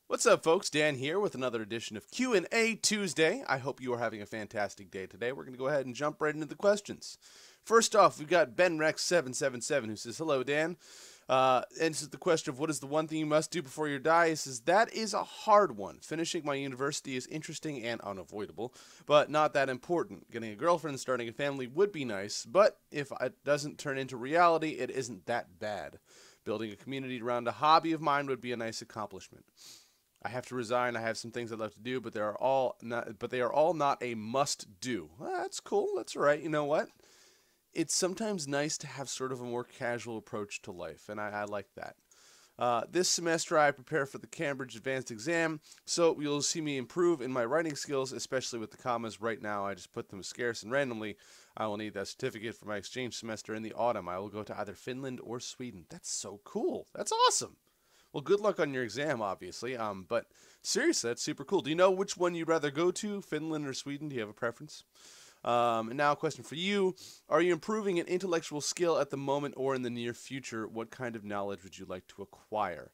What's up, folks? Dan here with another edition of Q&A Tuesday. I hope you are having a fantastic day today. We're going to go ahead and jump right into the questions. First off, we've got BenRex777 who says, "Hello, Dan." And this is the question of what is the one thing you must do before you die? He says, that is a hard one. Finishing my university is interesting and unavoidable, but not that important. Getting a girlfriend and starting a family would be nice, but if it doesn't turn into reality, it isn't that bad. Building a community around a hobby of mine would be a nice accomplishment. I have to resign. I have some things I'd love to do, but they are all not a must do. Well, that's cool. That's all right. You know what? It's sometimes nice to have sort of a more casual approach to life, and I like that. This semester, I prepare for the Cambridge Advanced Exam, so you'll see me improve in my writing skills, especially with the commas. Right now, I just put them scarce and randomly. I will need that certificate for my exchange semester in the autumn. I will go to either Finland or Sweden. That's so cool. That's awesome. Well, good luck on your exam, obviously. But seriously, that's super cool. Do you know which one you'd rather go to, Finland or Sweden? Do you have a preference? And now a question for you. Are you improving an intellectual skill at the moment or in the near future? What kind of knowledge would you like to acquire?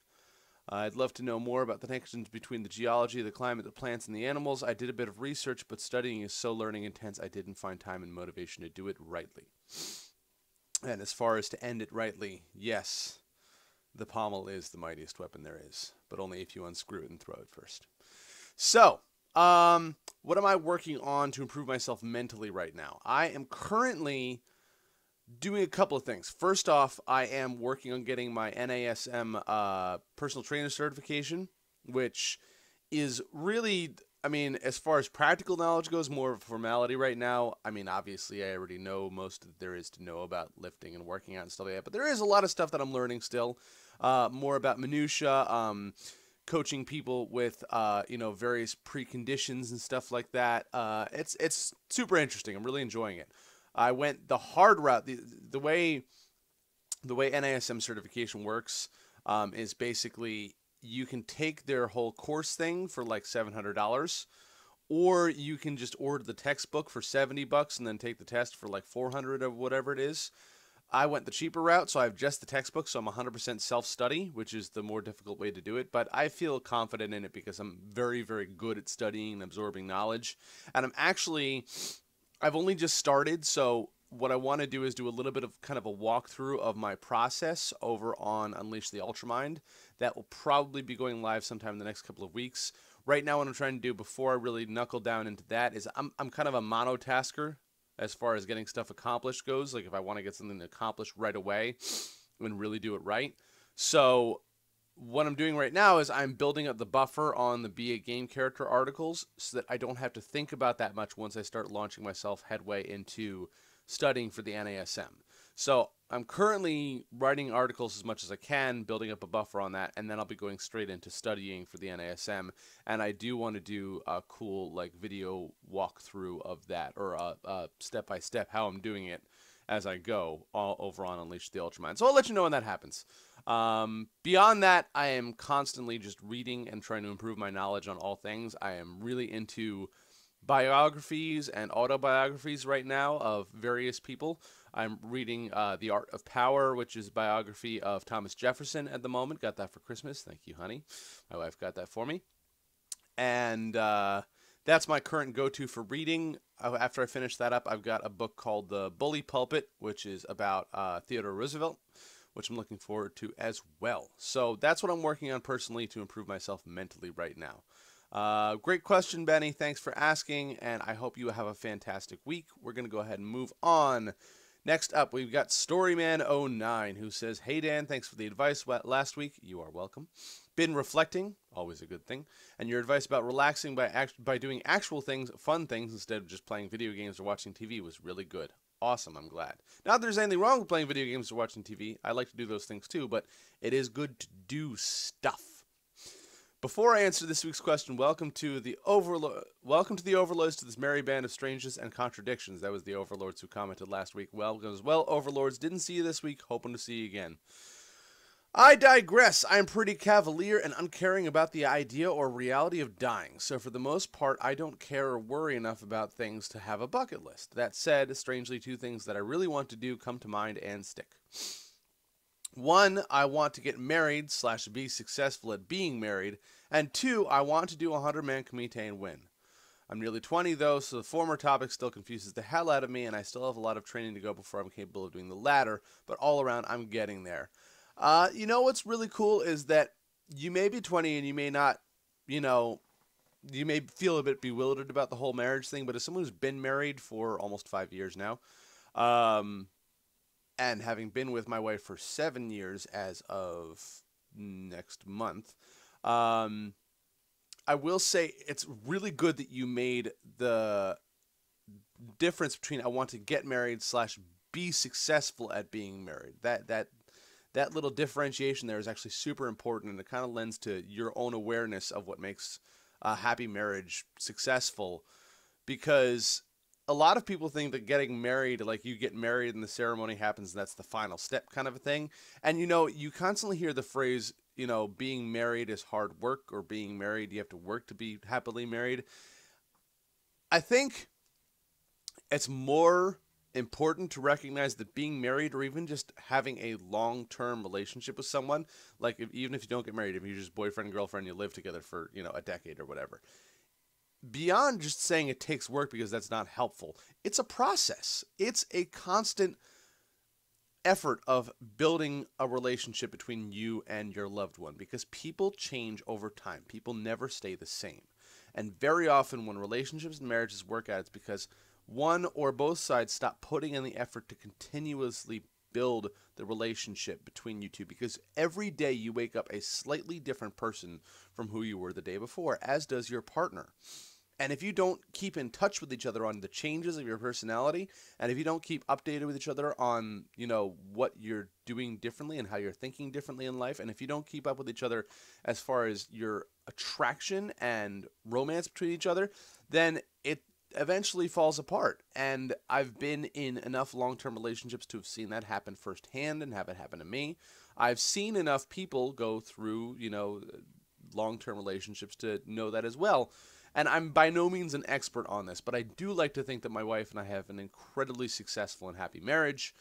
I'd love to know more about the connections between the geology, the climate, the plants, and the animals. I did a bit of research, but studying is so learning intense, I didn't find time and motivation to do it rightly. And as far as to end it rightly, yes, the pommel is the mightiest weapon there is, but only if you unscrew it and throw it first. So, what am I working on to improve myself mentally right now? I am currently doing a couple of things. First off, I am working on getting my NASM personal trainer certification, which is really, I mean, as far as practical knowledge goes, more of a formality right now. I mean, obviously, I already know most that there is to know about lifting and working out and stuff like that, but there is a lot of stuff that I'm learning still, more about minutia, coaching people with, various preconditions and stuff like that. It's super interesting. I'm really enjoying it. I went the hard route. The way NASM certification works is basically you can take their whole course thing for like $700, or you can just order the textbook for $70 and then take the test for like $400 or whatever it is. I went the cheaper route, so I have just the textbook, so I'm 100% self-study, which is the more difficult way to do it, but I feel confident in it because I'm very, very good at studying and absorbing knowledge, and I've only just started, so what I want to do is do a little bit of kind of a walkthrough of my process over on Unleash the Ultramind. That will probably be going live sometime in the next couple of weeks. Right now, what I'm trying to do before I really knuckle down into that is I'm kind of a monotasker as far as getting stuff accomplished goes. Like if I want to get something accomplished right away and really do it right. So what I'm doing right now is I'm building up the buffer on the Be a Game Character articles so that I don't have to think about that much once I start launching myself headway into studying for the NASM. So I'm currently writing articles as much as I can, building up a buffer on that, and then I'll be going straight into studying for the NASM. And I do want to do a cool like video walkthrough of that, or a step-by-step how I'm doing it as I go all over on Unleash the Ultramind. So I'll let you know when that happens. Beyond that, I am constantly just reading and trying to improve my knowledge on all things. I am really into biographies and autobiographies right now of various people. I'm reading The Art of Power, which is a biography of Thomas Jefferson at the moment. Got that for Christmas. Thank you, honey. My wife got that for me. And that's my current go-to for reading. After I finish that up, I've got a book called The Bully Pulpit, which is about Theodore Roosevelt, which I'm looking forward to as well. So that's what I'm working on personally to improve myself mentally right now. Great question, Benny. Thanks for asking, and I hope you have a fantastic week. We're going to go ahead and move on. Next up, we've got Storyman09, who says, "Hey, Dan, thanks for the advice last week." You are welcome. Been reflecting, always a good thing, and your advice about relaxing by doing actual things, fun things, instead of just playing video games or watching TV was really good. Awesome, I'm glad. Not that there's anything wrong with playing video games or watching TV. I like to do those things too, but it is good to do stuff. Before I answer this week's question, welcome to the Overlords, to this merry band of strangeness and contradictions. That was the Overlords who commented last week. Well, Overlords, didn't see you this week, hoping to see you again. I digress. I am pretty cavalier and uncaring about the idea or reality of dying, so for the most part, I don't care or worry enough about things to have a bucket list. That said, strangely, two things that I really want to do come to mind and stick. 1, I want to get married / be successful at being married. And 2, I want to do a 100-man comité and win. I'm nearly 20 though, so the former topic still confuses the hell out of me, and I still have a lot of training to go before I'm capable of doing the latter, but all around, I'm getting there. You know what's really cool is that you may be 20 and you may not, you know, you may feel a bit bewildered about the whole marriage thing, but as someone who's been married for almost 5 years now, and having been with my wife for 7 years as of next month, I will say it's really good that you made the difference between I want to get married / be successful at being married. That little differentiation there is actually super important, and it kind of lends to your own awareness of what makes a happy marriage successful. Because a lot of people think that getting married, like you get married and the ceremony happens and that's the final step kind of a thing. And you know, you constantly hear the phrase, you know, being married is hard work, or being married, you have to work to be happily married. I think it's more important to recognize that being married, or even just having a long-term relationship with someone, like even if you don't get married, if you're just boyfriend and girlfriend, you live together for, you know, a decade or whatever, beyond just saying it takes work because that's not helpful, it's a process. It's a constant effort of building a relationship between you and your loved one, because people change over time. People never stay the same. And very often when relationships and marriages work out, it's because one or both sides stop putting in the effort to continuously build the relationship between you two, because every day you wake up a slightly different person from who you were the day before, as does your partner. And if you don't keep in touch with each other on the changes of your personality, and if you don't keep updated with each other on, you know, what you're doing differently and how you're thinking differently in life, and if you don't keep up with each other as far as your attraction and romance between each other, then it eventually falls apart. And I've been in enough long-term relationships to have seen that happen firsthand and have it happen to me. I've seen enough people go through, you know, long-term relationships to know that as well. And I'm by no means an expert on this, but I do like to think that my wife and I have an incredibly successful and happy marriage.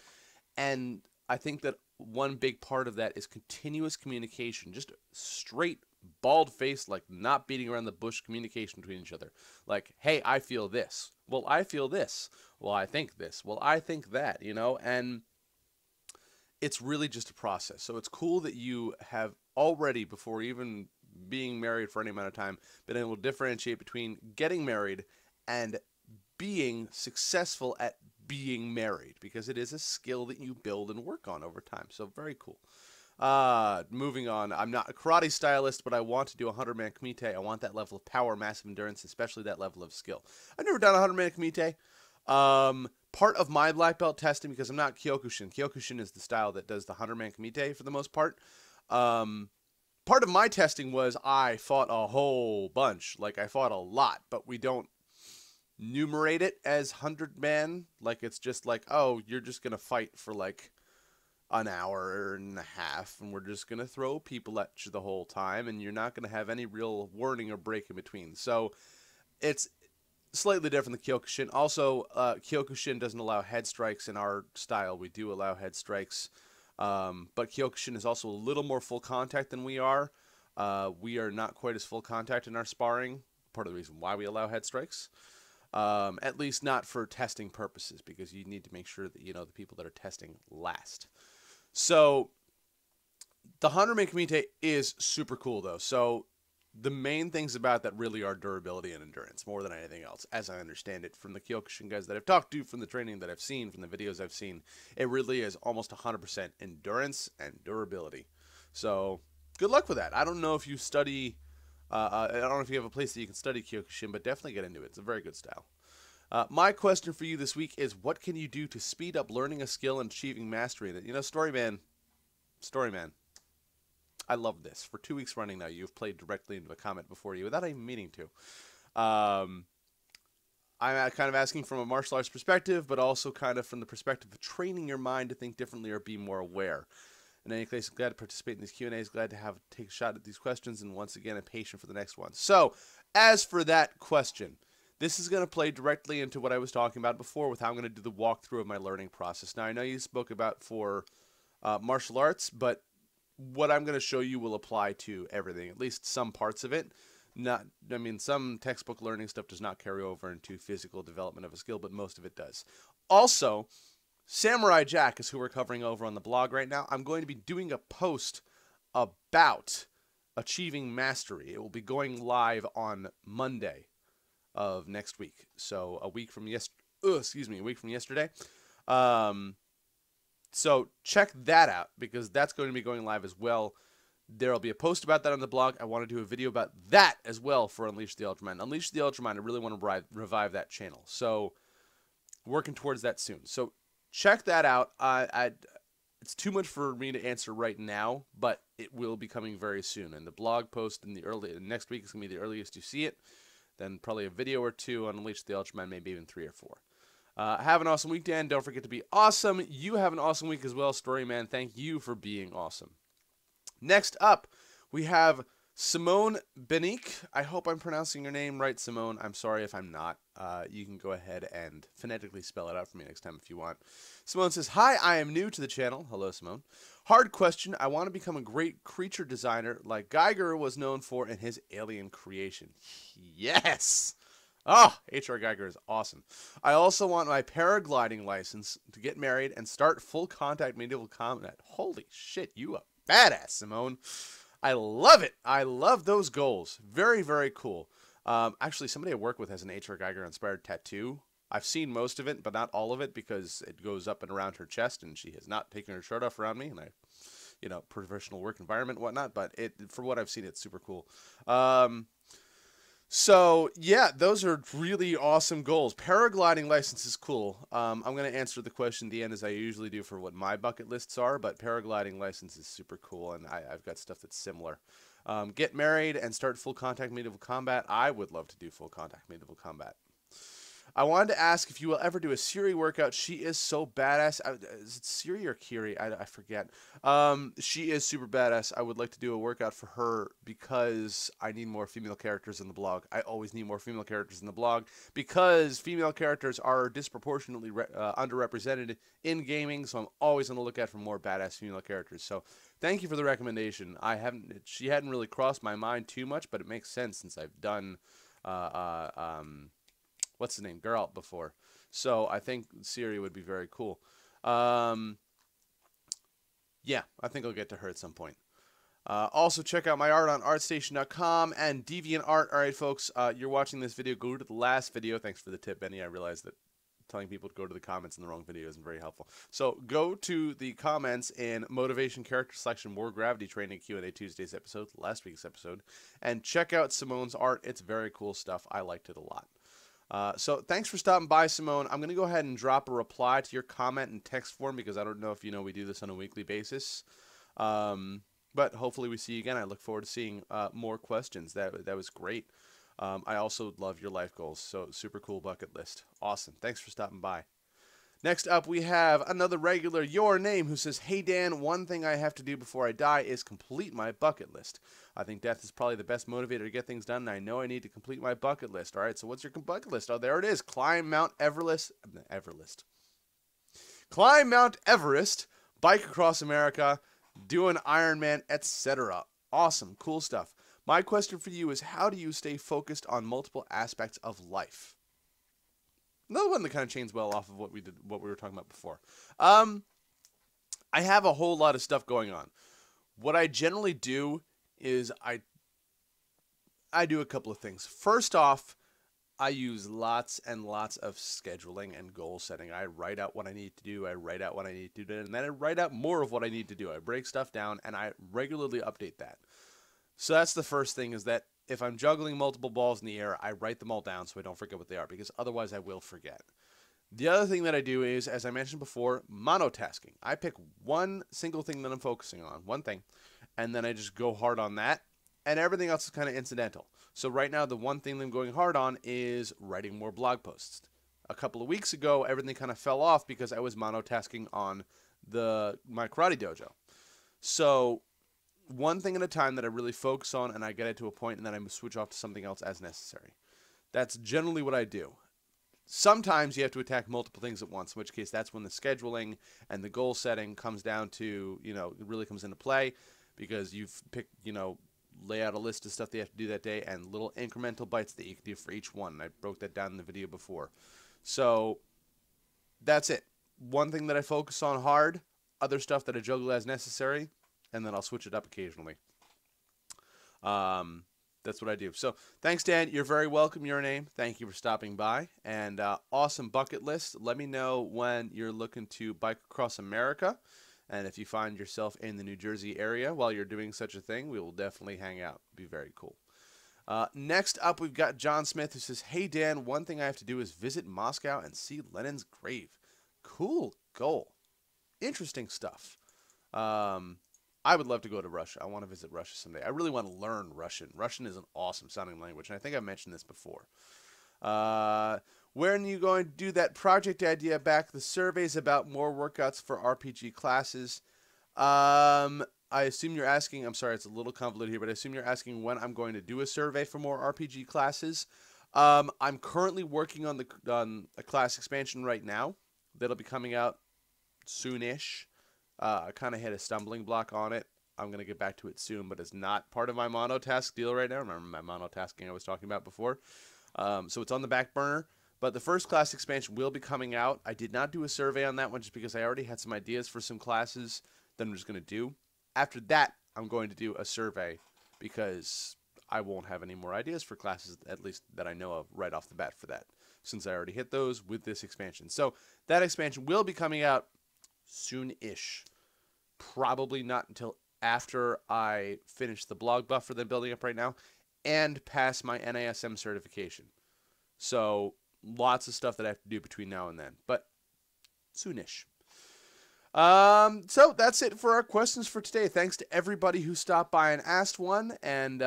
And I think that one big part of that is continuous communication, just straight, bald-faced, like not beating around the bush communication between each other. Like, hey, I feel this. Well, I feel this. Well, I think this. Well, I think that, you know, and it's really just a process. So it's cool that you have already, before even being married for any amount of time, been able to differentiate between getting married and being successful at being married, because it is a skill that you build and work on over time. So very cool. Moving on. I'm not a karate stylist, but I want to do a 100-man kumite. I want that level of power, massive endurance, especially that level of skill. I've never done a 100-man kumite. Part of my black belt testing, because I'm not Kyokushin. Kyokushin is the style that does the 100-man kumite for the most part. Part of my testing was I fought a whole bunch. Like, I fought a lot, but we don't numerate it as 100-man. Like, it's just like, oh, you're just going to fight for, like, an hour and a half, and we're just going to throw people at you the whole time, and you're not going to have any real warning or break in between. So, it's slightly different than Kyokushin. Also, Kyokushin doesn't allow head strikes in our style. We do allow head strikes. But Kyokushin is also a little more full contact than we are. We are not quite as full contact in our sparring. Part of the reason why we allow head strikes. At least not for testing purposes, because you need to make sure that, you know, the people that are testing last. So, the 100-man kumite is super cool, though. So, the main things about that really are durability and endurance, more than anything else, as I understand it from the Kyokushin guys that I've talked to, from the training that I've seen, from the videos I've seen. It really is almost 100% endurance and durability. So, good luck with that. I don't know if you study, I don't know if you have a place that you can study Kyokushin, but definitely get into it. It's a very good style. My question for you this week is, what can you do to speed up learning a skill and achieving mastery in it? You know, Storyman, I love this. For 2 weeks running now, you've played directly into a comment before you without even meaning to. I'm kind of asking from a martial arts perspective, but also kind of from the perspective of training your mind to think differently or be more aware. In any case, I'm glad to participate in these Q&As, glad to take a shot at these questions, and once again, I'm patient for the next one. So, as for that question, this is going to play directly into what I was talking about before with how I'm going to do the walkthrough of my learning process. Now, I know you spoke about for martial arts, but what I'm going to show you will apply to everything, at least some parts of it. Not, I mean, some textbook learning stuff does not carry over into physical development of a skill, but most of it does. Also, Samurai Jack is who we're covering over on the blog right now. I'm going to be doing a post about achieving mastery. It will be going live on Monday of next week. So a week from yesterday. So check that out because that's going to be going live as well. There'll be a post about that on the blog. I want to do a video about that as well for Unleash the Ultramind. Unleash the Ultramind, I really want to revive that channel. So working towards that soon. So check that out. It's too much for me to answer right now, but it will be coming very soon. And the blog post in next week is going to be the earliest you see it. Then probably a video or two on Unleash the Ultraman, maybe even 3 or 4. Have an awesome week, Dan. Don't forget to be awesome. You have an awesome week as well, Storyman. Thank you for being awesome. Next up, we have Simone Benique. I hope I'm pronouncing your name right, Simone. I'm sorry if I'm not. You can go ahead and phonetically spell it out for me next time if you want. Simone says, "Hi, I am new to the channel." Hello, Simone. "Hard question. I want to become a great creature designer like Geiger was known for in his alien creation." Yes! Oh, H.R. Geiger is awesome. "I also want my paragliding license to get married and start full contact medieval combat." Holy shit, you a badass, Simone. I love it. I love those goals. Very, very cool. Actually, somebody I work with has an H.R. Geiger inspired tattoo. I've seen most of it, but not all of it because it goes up and around her chest, and she has not taken her shirt off around me. And professional work environment and whatnot. But for what I've seen, it's super cool. So, yeah, those are really awesome goals. Paragliding license is cool. I'm going to answer the question at the end as I usually do for what my bucket lists are, but paragliding license is super cool, and I've got stuff that's similar. Get married and start full contact medieval combat. I would love to do full contact medieval combat. "I wanted to ask if you will ever do a Siri workout. She is so badass." Is it Siri or Kiri? I forget. She is super badass. I would like to do a workout for her because I need more female characters in the blog. I always need more female characters in the blog because female characters are disproportionately underrepresented in gaming. So I'm always on the lookout for more badass female characters. So thank you for the recommendation. She hadn't really crossed my mind too much, but it makes sense since I've done what's the name? Geralt before. So I think Siri would be very cool. Yeah, I think I'll get to her at some point. Also, check out my art on artstation.com and DeviantArt. All right, folks, you're watching this video. Go to the last video. Thanks for the tip, Benny. I realized that telling people to go to the comments in the wrong video isn't very helpful. So go to the comments in Motivation, Character Selection, War Gravity Training Q&A Tuesday's episode, last week's episode, and check out Simone's art. It's very cool stuff. I liked it a lot. So thanks for stopping by, Simone. I'm going to go ahead and drop a reply to your comment in text form because I don't know if you know we do this on a weekly basis. But hopefully we see you again. I look forward to seeing more questions. That was great. I also love your life goals. So super cool bucket list. Awesome. Thanks for stopping by. Next up, we have another regular, Your Name, who says, "Hey, Dan, one thing I have to do before I die is complete my bucket list. I think death is probably the best motivator to get things done, and I know I need to complete my bucket list." All right, so what's your bucket list? Oh, there it is. Climb Mount Everest. Climb Mount Everest, bike across America, do an Ironman, etc. Awesome, cool stuff. My question for you is, how do you stay focused on multiple aspects of life? Another one that kind of chains well off of what we were talking about before. I have a whole lot of stuff going on. What I generally do is I do a couple of things. First off, I use lots and lots of scheduling and goal setting. I write out what I need to do. I write out what I need to do, and then I write out more of what I need to do. I break stuff down, and I regularly update that. So that's the first thing, is that if I'm juggling multiple balls in the air, I write them all down so I don't forget what they are, because otherwise I will forget. The other thing that I do is, as I mentioned before, monotasking. I pick one single thing that I'm focusing on, one thing, and then I just go hard on that, and everything else is kind of incidental. So right now, the one thing that I'm going hard on is writing more blog posts. A couple of weeks ago, everything kind of fell off because I was monotasking on my karate dojo. So one thing at a time that I really focus on, and I get it to a point, and then I switch off to something else as necessary. That's generally what I do. Sometimes you have to attack multiple things at once, in which case that's when the scheduling and the goal setting comes down to, it really comes into play, because you've picked, lay out a list of stuff they have to do that day and little incremental bites that you can do for each one. And I broke that down in the video before. So that's it. One thing that I focus on hard, other stuff that I juggle as necessary, and then I'll switch it up occasionally. That's what I do. So thanks, Dan. You're very welcome. Your name. Thank you for stopping by. And awesome bucket list. Let me know when you're looking to bike across America. And if you find yourself in the New Jersey area while you're doing such a thing, we will definitely hang out. It'd be very cool. Next up, we've got John Smith, who says, "Hey, Dan, one thing I have to do is visit Moscow and see Lenin's grave." Cool goal. Interesting stuff. I would love to go to Russia. I want to visit Russia someday. I really want to learn Russian. Russian is an awesome sounding language, and I think I mentioned this before. When are you going to do that project idea back? The surveys about more workouts for RPG classes. I assume you're asking, I'm sorry, it's a little convoluted here, but I assume you're asking when I'm going to do a survey for more RPG classes. I'm currently working on a class expansion right now. That'll be coming out soonish. I kind of hit a stumbling block on it. I'm going to get back to it soon, but it's not part of my monotask deal right now. Remember my monotasking I was talking about before? So it's on the back burner. But the first class expansion will be coming out. I did not do a survey on that one just because I already had some ideas for some classes that I'm just going to do. After that, I'm going to do a survey because I won't have any more ideas for classes, at least that I know of right off the bat for that, since I already hit those with this expansion. So that expansion will be coming out soon-ish. Probably not until after I finish the blog buffer that I'm building up right now and pass my NASM certification. So lots of stuff that I have to do between now and then, but soonish. So that's it for our questions for today. Thanks to everybody who stopped by and asked one. And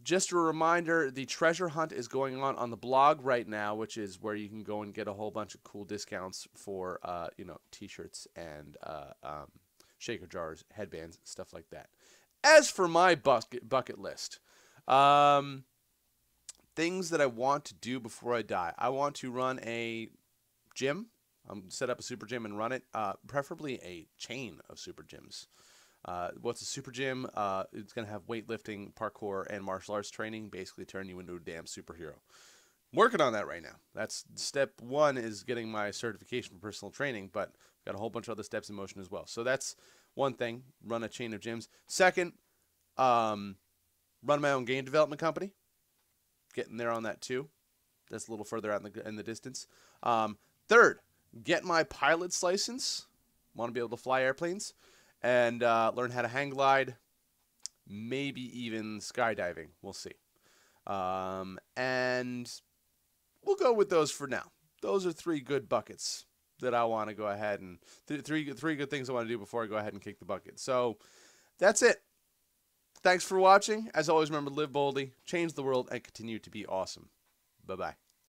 just a reminder, the treasure hunt is going on the blog right now, which is where you can go and get a whole bunch of cool discounts for, t-shirts and shaker jars, headbands, stuff like that. As for my bucket list, things that I want to do before I die. I want to run a gym. Set up a super gym and run it, preferably a chain of super gyms. What's a super gym? It's going to have weightlifting, parkour, and martial arts training, basically turn you into a damn superhero. I'm working on that right now. That's step one, is getting my certification for personal training, but got a whole bunch of other steps in motion as well. So that's one thing, run a chain of gyms. Second, run my own game development company. Getting there on that too. That's a little further out in the distance. Third, get my pilot's license. Want to be able to fly airplanes. And learn how to hang glide. Maybe even skydiving. We'll see. And we'll go with those for now. Those are 3 good buckets that I want to go ahead and... Three good things I want to do before I go ahead and kick the bucket. So, that's it. Thanks for watching. As always, remember to live boldly, change the world, and continue to be awesome. Bye-bye.